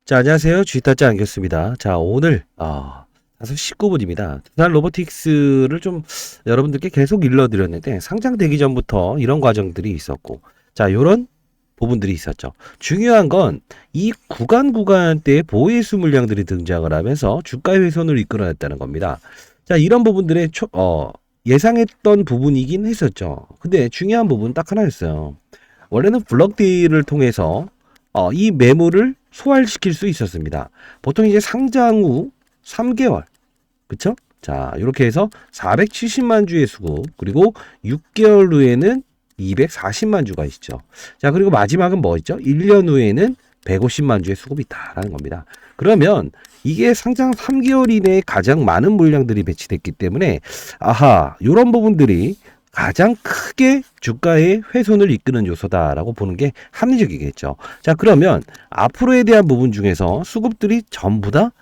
자, 안녕하세요. G타짜 안겼습니다. 자, 오늘 5시 19분입니다. 두산 로보틱스를 좀 여러분들께 계속 일러드렸는데 상장되기 전부터 이런 과정들이 있었고, 자, 요런 부분들이 있었죠. 중요한 건 이 구간대에 보호예수 물량들이 등장을 하면서 주가 훼손을 이끌어냈다는 겁니다. 자, 이런 부분들의 예상했던 부분이긴 했었죠. 근데 중요한 부분은 딱 하나였어요. 원래는 블럭 딜을 통해서 이 매물을 소화시킬 수 있었습니다. 보통 이제 상장 후 3개월, 그쵸? 자, 이렇게 해서 470만 주의 수급, 그리고 6개월 후에는 240만 주가 있죠. 자, 그리고 마지막은 뭐 있죠? 1년 후에는 150만 주의 수급이 있다라는 겁니다. 그러면 이게 상장 3개월 이내에 가장 많은 물량들이 배치됐기 때문에 이런 부분들이 가장 크게 주가의 훼손을 이끄는 요소다라고 보는 게 합리적이겠죠. 자, 그러면 앞으로에 대한 부분 중에서 수급들이 전부 다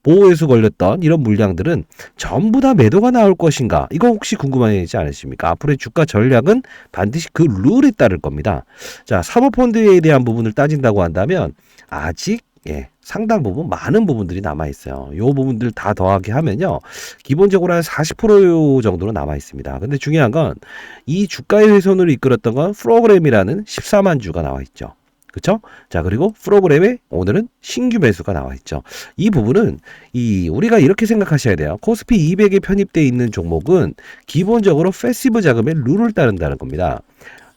보호해서 걸렸던 이런 물량들은 전부 다 매도가 나올 것인가? 이거 혹시 궁금하지 않으십니까? 앞으로의 주가 전략은 반드시 그 룰에 따를 겁니다. 자, 사모펀드에 대한 부분을 따진다고 한다면 아직 상당 부분 많은 부분들이 남아 있어요. 요 부분들 다 더하게 하면요, 기본적으로 한 40% 정도로 남아 있습니다. 근데 중요한 건 이 주가의 훼손을 이끌었던 건 프로그램이라는 14만 주가 나와 있죠. 그쵸? 자, 그리고 프로그램에 오늘은 신규 매수가 나와 있죠. 이 부분은 우리가 이렇게 생각하셔야 돼요. 코스피 200에 편입되어 있는 종목은 기본적으로 패시브 자금의 룰을 따른다는 겁니다.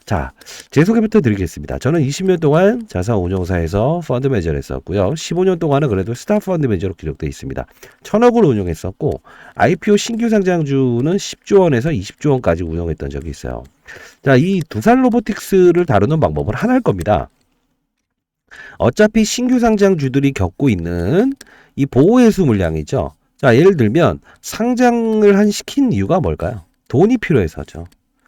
자, 제 소개부터 드리겠습니다. 저는 20년 동안 자산운용사에서 펀드 매니저를 했었고요. 15년 동안은 그래도 스타 펀드 매니저로 기록되어 있습니다. 1000억을 운용했었고, IPO 신규 상장주는 10조 원에서 20조 원까지 운용했던 적이 있어요. 자, 이 두산 로보틱스를 다루는 방법을 하나 할 겁니다. 어차피 신규 상장주들이 겪고 있는 이 보호해수 물량이죠. 자, 예를 들면 상장을 시킨 이유가 뭘까요? 돈이 필요해서죠.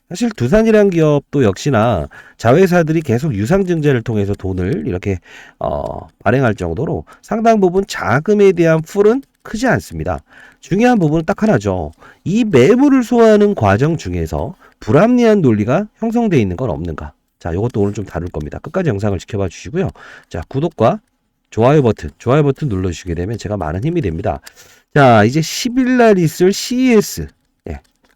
사실 두산이란 기업도 역시나 자회사들이 계속 유상증자를 통해서 돈을 이렇게 발행할 정도로 상당 부분 자금에 대한 풀은 크지 않습니다. 중요한 부분은 딱 하나죠. 이 매물을 소화하는 과정 중에서 불합리한 논리가 형성되어 있는 건 없는가? 자, 이것도 오늘 좀 다룰 겁니다. 끝까지 영상을 지켜봐 주시고요. 자, 구독과 좋아요 버튼 눌러주시게 되면 제가 많은 힘이 됩니다. 자, 이제 10일 날 있을 CES,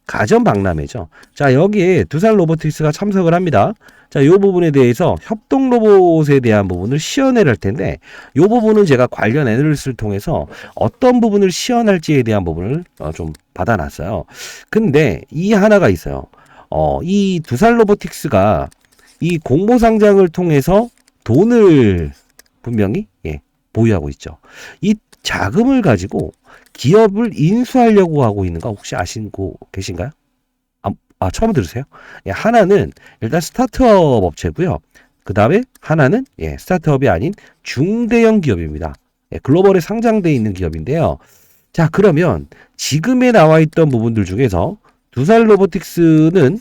가전 박람회죠. 자, 여기에 두산 로보틱스가 참석을 합니다. 자, 요 부분에 대해서 협동 로봇에 대한 부분을 시연을 할 텐데, 요 부분은 제가 관련 애널리스트를 통해서 어떤 부분을 시연할지에 대한 부분을 좀 받아놨어요. 근데 이 하나가 있어요. 이 두산 로보틱스가 이 공모 상장을 통해서 돈을 분명히 보유하고 있죠. 이 자금을 가지고 기업을 인수하려고 하고 있는 거 혹시 아시고 계신가요? 처음 들으세요? 하나는 일단 스타트업 업체고요. 그 다음에 하나는 스타트업이 아닌 중대형 기업입니다. 글로벌에 상장되어 있는 기업인데요. 자, 그러면 지금에 나와 있던 부분들 중에서 두산 로보틱스는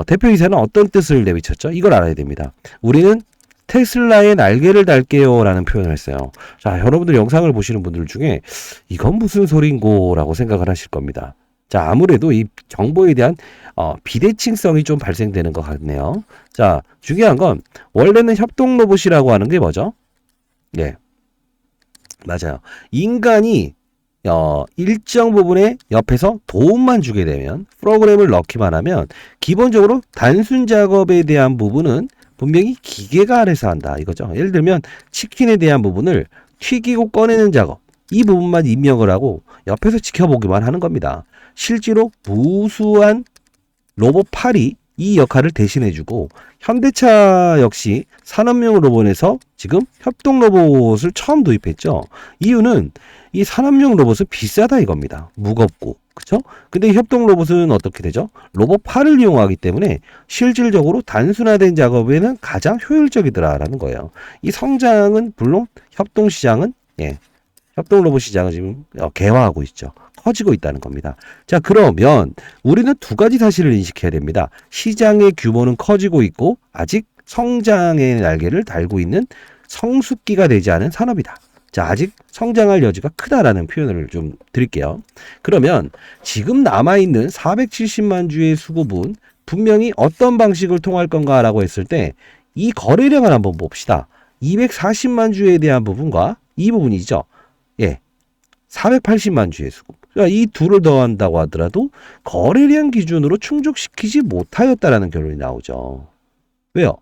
대표이사는 어떤 뜻을 내비쳤죠? 이걸 알아야 됩니다. 우리는 테슬라의 날개를 달게요 라는 표현을 했어요. 자, 여러분들 영상을 보시는 분들 중에 이건 무슨 소린고 라고 생각을 하실 겁니다. 자, 아무래도 이 정보에 대한 비대칭성이 좀 발생되는 것 같네요. 자, 중요한 건 원래는 협동 로봇이라고 하는 게 뭐죠? 맞아요. 인간이 일정 부분에 옆에서 도움만 주게 되면, 프로그램을 넣기만 하면 기본적으로 단순 작업에 대한 부분은 분명히 기계가 알아서 한다 이거죠. 예를 들면 치킨에 대한 부분을 튀기고 꺼내는 작업, 이 부분만 입력을 하고 옆에서 지켜보기만 하는 겁니다. 실제로 무수한 로봇 팔이 이 역할을 대신해주고, 현대차 역시 산업용 로봇에서 지금 협동 로봇을 처음 도입했죠. 이유는 이 산업용 로봇은 비싸다 이겁니다. 무겁고, 그쵸? 근데 협동 로봇은 어떻게 되죠? 로봇 팔을 이용하기 때문에 실질적으로 단순화된 작업에는 가장 효율적이더라라는 거예요. 이 성장은 물론 협동 시장은 협동 로봇 시장은 지금 개화하고 있죠. 커지고 있다는 겁니다. 자, 그러면 우리는 두 가지 사실을 인식해야 됩니다. 시장의 규모는 커지고 있고 아직 성장의 날개를 달고 있는 성숙기가 되지 않은 산업이다. 자, 아직 성장할 여지가 크다라는 표현을 좀 드릴게요. 그러면 지금 남아있는 470만 주의 수급은 분명히 어떤 방식을 통할 건가라고 했을 때 이 거래량을 한번 봅시다. 240만 주에 대한 부분과 이 부분이죠. 예. 480만 주의 수급. 이 둘을 더한다고 하더라도 거래량 기준으로 충족시키지 못하였다라는 결론이 나오죠. 왜요?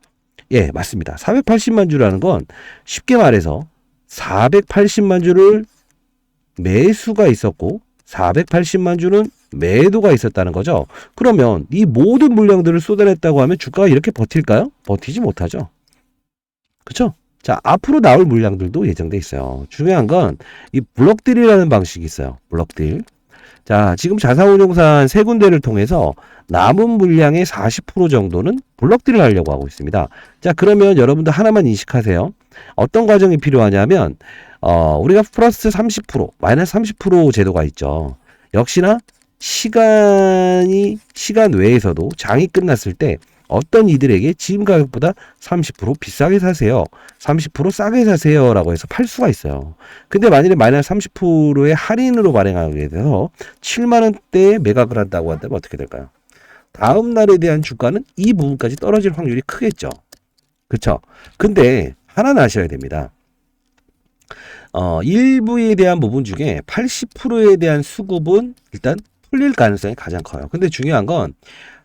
예, 맞습니다. 480만 주라는 건 쉽게 말해서 480만 주를 매수가 있었고 480만 주는 매도가 있었다는 거죠. 그러면 이 모든 물량들을 쏟아냈다고 하면 주가가 이렇게 버틸까요? 버티지 못하죠. 그렇죠? 자, 앞으로 나올 물량들도 예정돼 있어요. 중요한 건 이 블록딜이라는 방식이 있어요. 블록딜. 자, 지금 자사운용산 세 군데를 통해서 남은 물량의 40% 정도는 블록딜을 하려고 하고 있습니다. 자, 그러면 여러분들 하나만 인식하세요. 어떤 과정이 필요하냐면 우리가 플러스 30%, 마이너스 30% 제도가 있죠. 역시나 시간 외에서도 장이 끝났을 때 어떤 이들에게 지금 가격보다 30% 비싸게 사세요. 30% 싸게 사세요. 라고 해서 팔 수가 있어요. 근데 만일에 마이너스 30%의 할인으로 발행하게 돼서 7만원대에 매각을 한다고 한다면 어떻게 될까요? 다음 날에 대한 주가는 이 부분까지 떨어질 확률이 크겠죠. 그쵸? 근데 하나는 아셔야 됩니다. 일부에 대한 부분 중에 80%에 대한 수급은 일단 풀릴 가능성이 가장 커요. 근데 중요한 건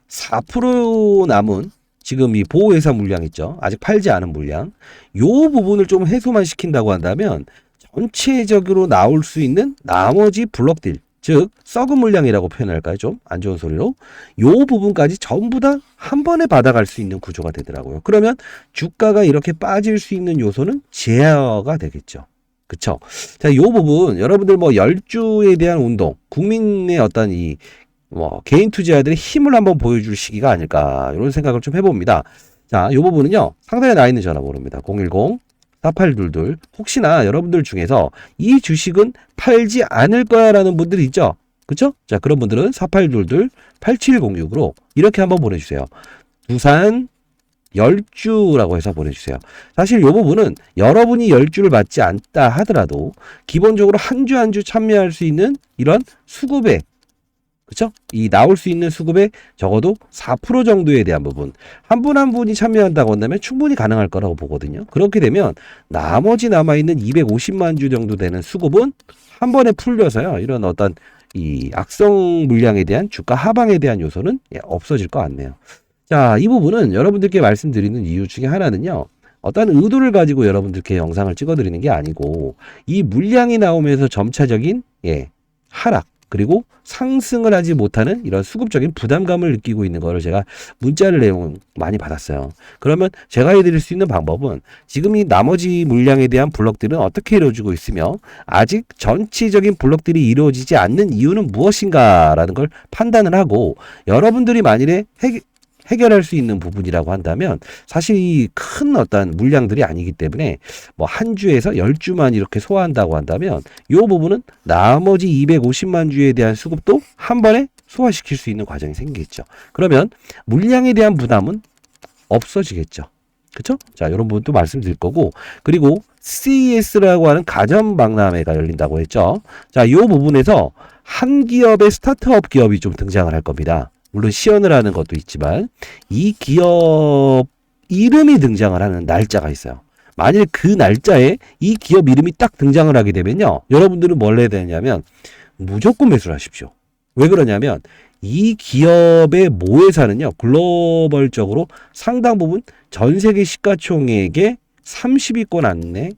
4% 남은 지금 이 보호회사 물량 있죠. 아직 팔지 않은 물량. 요 부분을 좀 해소만 시킨다고 한다면 전체적으로 나올 수 있는 나머지 블록딜, 즉 썩은 물량이라고 표현할까요? 좀 안 좋은 소리로. 요 부분까지 전부 다 한 번에 받아갈 수 있는 구조가 되더라고요. 그러면 주가가 이렇게 빠질 수 있는 요소는 제어가 되겠죠. 그쵸? 자, 요 부분 여러분들 뭐 열주에 대한 운동, 국민의 어떤 이 개인 투자자들의 힘을 한번 보여줄 시기가 아닐까 이런 생각을 좀 해봅니다. 자, 이 부분은요 상단에 나와 있는 전화번호입니다. 010-4822. 혹시나 여러분들 중에서 이 주식은 팔지 않을 거야 라는 분들이 있죠. 그쵸? 자, 그런 분들은 4822-8706으로 이렇게 한번 보내주세요. 두산 10주라고 해서 보내주세요. 사실 이 부분은 여러분이 10주를 받지 않다 하더라도 기본적으로 한 주 한 주 참여할 수 있는 이런 수급에, 그쵸? 이 나올 수 있는 수급의 적어도 4% 정도에 대한 부분 한 분 한 분이 참여한다고 한다면 충분히 가능할 거라고 보거든요. 그렇게 되면 나머지 남아있는 250만 주 정도 되는 수급은 한 번에 풀려서요 이런 어떤 이 악성 물량에 대한 주가 하방에 대한 요소는 없어질 것 같네요. 자, 이 부분은 여러분들께 말씀드리는 이유 중에 하나는요 어떤 의도를 가지고 여러분들께 영상을 찍어드리는 게 아니고 이 물량이 나오면서 점차적인 하락 그리고 상승을 하지 못하는 이런 수급적인 부담감을 느끼고 있는 거를 제가 문자를 내용 많이 받았어요. 그러면 제가 해드릴 수 있는 방법은 지금 이 나머지 물량에 대한 블록들은 어떻게 이루어지고 있으며 아직 전체적인 블록들이 이루어지지 않는 이유는 무엇인가라는 걸 판단을 하고 여러분들이 만일에 해결할 수 있는 부분이라고 한다면 사실 이 큰 어떤 물량들이 아니기 때문에 뭐 한 주에서 10주만 이렇게 소화한다고 한다면 이 부분은 나머지 250만 주에 대한 수급도 한 번에 소화시킬 수 있는 과정이 생기겠죠. 그러면 물량에 대한 부담은 없어지겠죠. 그쵸? 자, 이런 부분도 말씀드릴 거고, 그리고 CES라고 하는 가전 박람회가 열린다고 했죠. 자, 이 부분에서 한 기업의 스타트업 기업이 좀 등장을 할 겁니다. 물론 시연을 하는 것도 있지만 이 기업 이름이 등장을 하는 날짜가 있어요. 만일 그 날짜에 이 기업 이름이 딱 등장을 하게 되면요 여러분들은 뭘 해야 되냐면 무조건 매수를 하십시오. 왜 그러냐면 이 기업의 모회사는요 글로벌적으로 상당 부분 전 세계 시가총액의 30위권 안에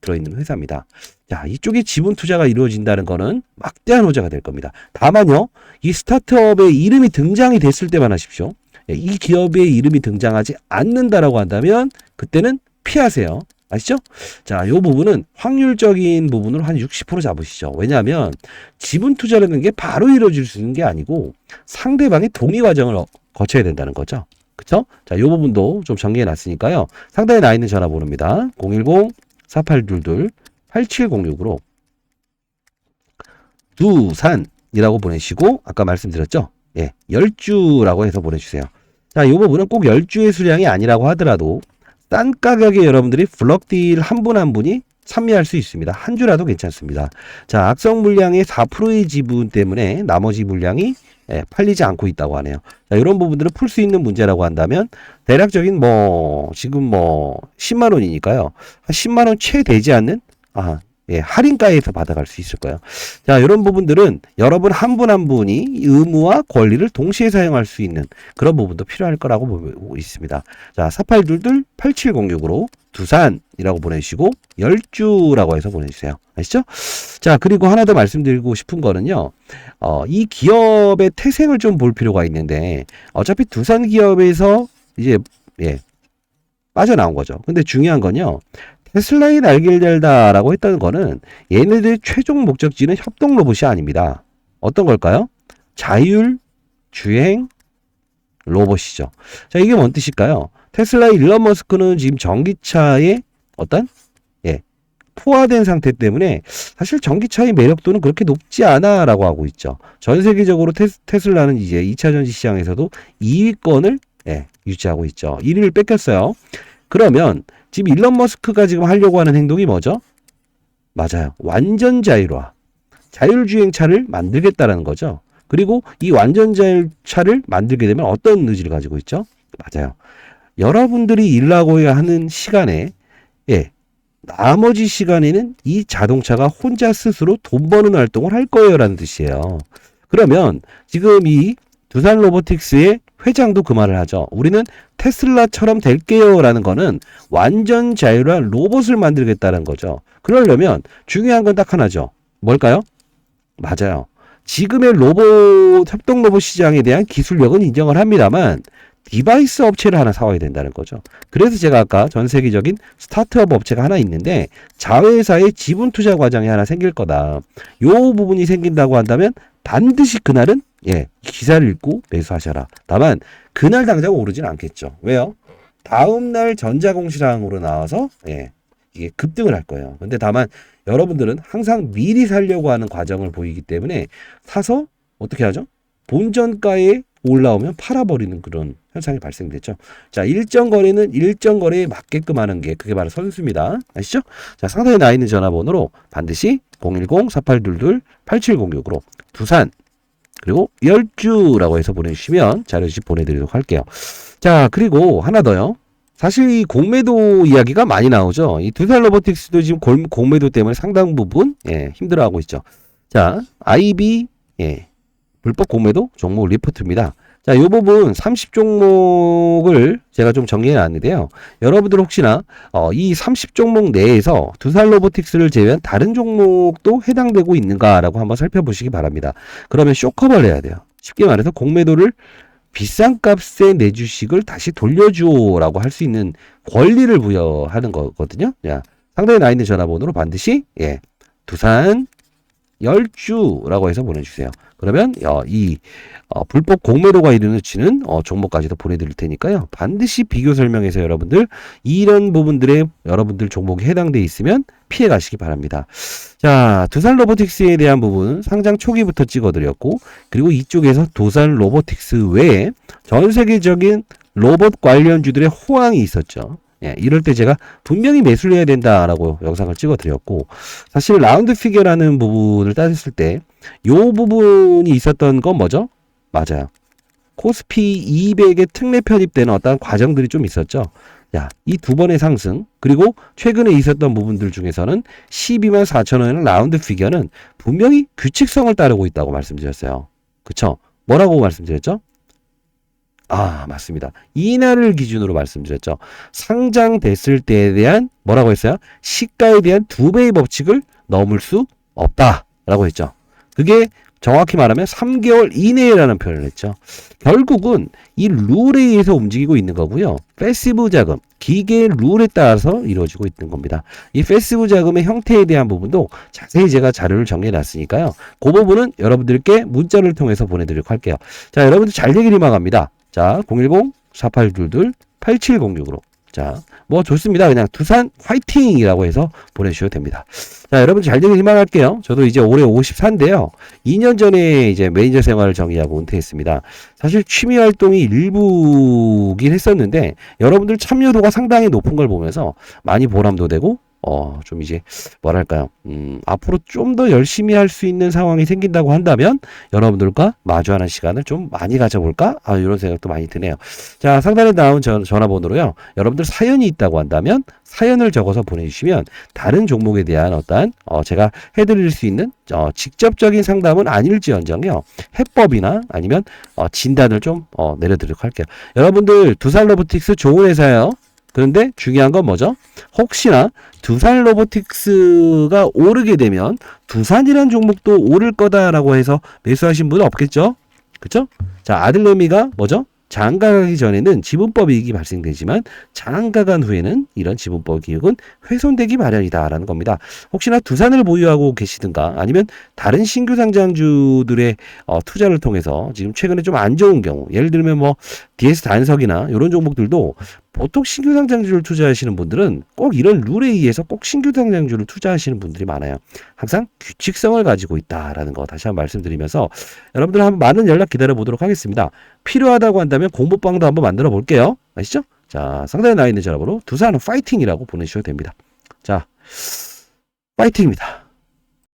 들어있는 회사입니다. 자, 이쪽에 지분 투자가 이루어진다는 거는 막대한 호재가 될 겁니다. 다만요, 이 스타트업의 이름이 등장이 됐을 때만 하십시오. 이 기업의 이름이 등장하지 않는다라고 한다면 그때는 피하세요. 아시죠? 자, 이 부분은 확률적인 부분으로 한 60% 잡으시죠. 왜냐하면 지분 투자라는 게 바로 이루어질 수 있는 게 아니고 상대방의 동의 과정을 거쳐야 된다는 거죠. 그쵸? 자, 이 부분도 좀 정리해 놨으니까요. 상단에 나 있는 전화번호입니다. 010-4822-8706으로 두산이라고 보내시고 아까 말씀드렸죠? 10주라고 해서 보내주세요. 자, 이 부분은 꼭 10주의 수량이 아니라고 하더라도 싼 가격에 여러분들이 블록딜 한 분 한 분이 참여할 수 있습니다. 한 주라도 괜찮습니다. 자, 악성 물량의 4%의 지분 때문에 나머지 물량이 예, 팔리지 않고 있다고 하네요. 자, 이런 부분들을 풀 수 있는 문제라고 한다면 대략적인 뭐 지금 뭐 10만 원이니까요. 한 10만 원 채 되지 않는 예, 할인가에서 받아갈 수 있을 거예요. 자, 이런 부분들은 여러분 한 분 한 분이 의무와 권리를 동시에 사용할 수 있는 그런 부분도 필요할 거라고 보고 있습니다. 자, 4822-8706으로 두산이라고 보내주시고 열주라고 해서 보내주세요. 아시죠? 자, 그리고 하나 더 말씀드리고 싶은 거는요. 이 기업의 태생을 좀 볼 필요가 있는데 어차피 두산 기업에서 이제 예, 빠져나온 거죠. 근데 중요한 건요. 테슬라의 날개를 달다라고 했다는 거는 얘네들의 최종 목적지는 협동 로봇이 아닙니다. 어떤 걸까요? 자율 주행 로봇이죠. 자, 이게 뭔 뜻일까요? 테슬라의 일론 머스크는 지금 전기차의 어떤 포화된 상태 때문에 사실 전기차의 매력도는 그렇게 높지 않아라고 하고 있죠. 전 세계적으로 테슬라는 이제 2차 전지 시장에서도 2위권을 유지하고 있죠. 1위를 뺏겼어요. 그러면 지금 일론 머스크가 지금 하려고 하는 행동이 뭐죠? 맞아요. 완전 자율화. 자율주행차를 만들겠다라는 거죠. 그리고 이 완전 자율차를 만들게 되면 어떤 의지를 가지고 있죠? 맞아요. 여러분들이 일하고 하는 시간에 나머지 시간에는 이 자동차가 혼자 스스로 돈 버는 활동을 할 거예요 라는 뜻이에요. 그러면 지금 이 두산 로보틱스의 회장도 그 말을 하죠. 우리는 테슬라처럼 될게요 라는 거는 완전 자율화 로봇을 만들겠다는 거죠. 그러려면 중요한 건 딱 하나죠. 뭘까요? 맞아요. 지금의 로봇, 협동 로봇 시장에 대한 기술력은 인정을 합니다만 디바이스 업체를 하나 사와야 된다는 거죠. 그래서 제가 아까 전 세계적인 스타트업 업체가 하나 있는데 자회사의 지분 투자 과정이 하나 생길 거다. 요 부분이 생긴다고 한다면 반드시 그날은 기사를 읽고 매수하셔라. 다만 그날 당장 오르진 않겠죠. 왜요? 다음날 전자공시랑으로 나와서 이게 급등을 할 거예요. 근데 다만 여러분들은 항상 미리 살려고 하는 과정을 보이기 때문에 사서 어떻게 하죠? 본전가에 올라오면 팔아버리는 그런 현상이 발생됐죠. 자, 일정 거래는 일정 거래에 맞게끔 하는 게 그게 바로 선수입니다. 아시죠? 자, 상단에 나와 있는 전화번호로 반드시 010-4822-8706으로 두산 그리고 열주라고 해서 보내주시면 자료집 보내드리도록 할게요. 자, 그리고 하나 더요. 사실 이 공매도 이야기가 많이 나오죠. 이 두산 로보틱스도 지금 공매도 때문에 상당 부분 힘들어하고 있죠. 자, IB 불법 공매도 종목 리포트입니다. 자, 이 부분 30종목을 제가 좀 정리해 놨는데요. 여러분들 혹시나 이 30종목 내에서 두산 로보틱스를 제외한 다른 종목도 해당되고 있는가라고 한번 살펴보시기 바랍니다. 그러면 쇼커버를 해야 돼요. 쉽게 말해서 공매도를 비싼 값에 내 주식을 다시 돌려주라고 할 수 있는 권리를 부여하는 거거든요. 자, 상단에 나 있는 전화번호로 반드시 두산 열주라고 해서 보내주세요. 그러면 이 불법 공매도가 이르는 종목까지도 보내드릴 테니까요. 반드시 비교 설명에서 여러분들 이런 부분들에 여러분들 종목이 해당되어 있으면 피해 가시기 바랍니다. 자, 두산 로보틱스에 대한 부분 상장 초기부터 찍어드렸고 그리고 이쪽에서 두산 로보틱스 외에 전 세계적인 로봇 관련주들의 호황이 있었죠. 이럴 때 제가 분명히 매수를 해야 된다라고 영상을 찍어드렸고 사실 라운드 피겨라는 부분을 따졌을 때 이 부분이 있었던 건 뭐죠? 맞아요. 코스피 200에 특례 편입되는 어떤 과정들이 좀 있었죠. 자, 이 두 번의 상승 그리고 최근에 있었던 부분들 중에서는 12만 4천 원의 라운드 피겨는 분명히 규칙성을 따르고 있다고 말씀드렸어요. 그쵸? 뭐라고 말씀드렸죠? 맞습니다. 이날을 기준으로 말씀드렸죠. 상장됐을 때에 대한 뭐라고 했어요? 시가에 대한 2배의 법칙을 넘을 수 없다라고 했죠. 그게 정확히 말하면 3개월 이내라는 표현을 했죠. 결국은 이 룰에 의해서 움직이고 있는 거고요. 패시브 자금, 기계의 룰에 따라서 이루어지고 있는 겁니다. 이 패시브 자금의 형태에 대한 부분도 자세히 제가 자료를 정리해 놨으니까요. 그 부분은 여러분들께 문자를 통해서 보내드리도록 할게요. 자, 여러분들 잘 되길 희망합니다. 자, 010-4822-8706으로. 자, 뭐 좋습니다. 그냥 두산 화이팅이라고 해서 보내주셔도 됩니다. 자, 여러분 잘 되길 희망할게요. 저도 이제 올해 54인데요. 2년 전에 이제 매니저 생활을 정리하고 은퇴했습니다. 사실 취미 활동이 일부긴 했었는데 여러분들 참여도가 상당히 높은 걸 보면서 많이 보람도 되고 좀 이제 뭐랄까요? 앞으로 좀 더 열심히 할 수 있는 상황이 생긴다고 한다면 여러분들과 마주하는 시간을 좀 많이 가져볼까? 이런 생각도 많이 드네요. 자, 상단에 나온 전화번호로요. 여러분들 사연이 있다고 한다면 사연을 적어서 보내주시면 다른 종목에 대한 어떠한 제가 해드릴 수 있는 직접적인 상담은 아닐지언정요. 해법이나 아니면 진단을 좀 내려드리도록 할게요. 여러분들 두산 로보틱스 좋은 회사예요. 그런데 중요한 건 뭐죠? 혹시나 두산 로보틱스가 오르게 되면 두산이란 종목도 오를 거다라고 해서 매수하신 분은 없겠죠? 그쵸? 자, 아들내미가 뭐죠? 장가가기 전에는 지분법 이익이 발생되지만 장가간 후에는 이런 지분법 이익은 훼손되기 마련이다라는 겁니다. 혹시나 두산을 보유하고 계시든가 아니면 다른 신규 상장주들의 투자를 통해서 지금 최근에 좀 안 좋은 경우, 예를 들면 뭐 DS 단석이나 이런 종목들도 보통 신규 상장주를 투자하시는 분들은 꼭 이런 룰에 의해서 꼭 신규 상장주를 투자하시는 분들이 많아요. 항상 규칙성을 가지고 있다라는 거 다시 한번 말씀드리면서 여러분들 한번 많은 연락 기다려 보도록 하겠습니다. 필요하다고 한다면 공부방도 한번 만들어 볼게요. 아시죠? 자, 상단에 나와 있는 전화번호 두산은 파이팅이라고 보내주셔도 됩니다. 자, 파이팅입니다.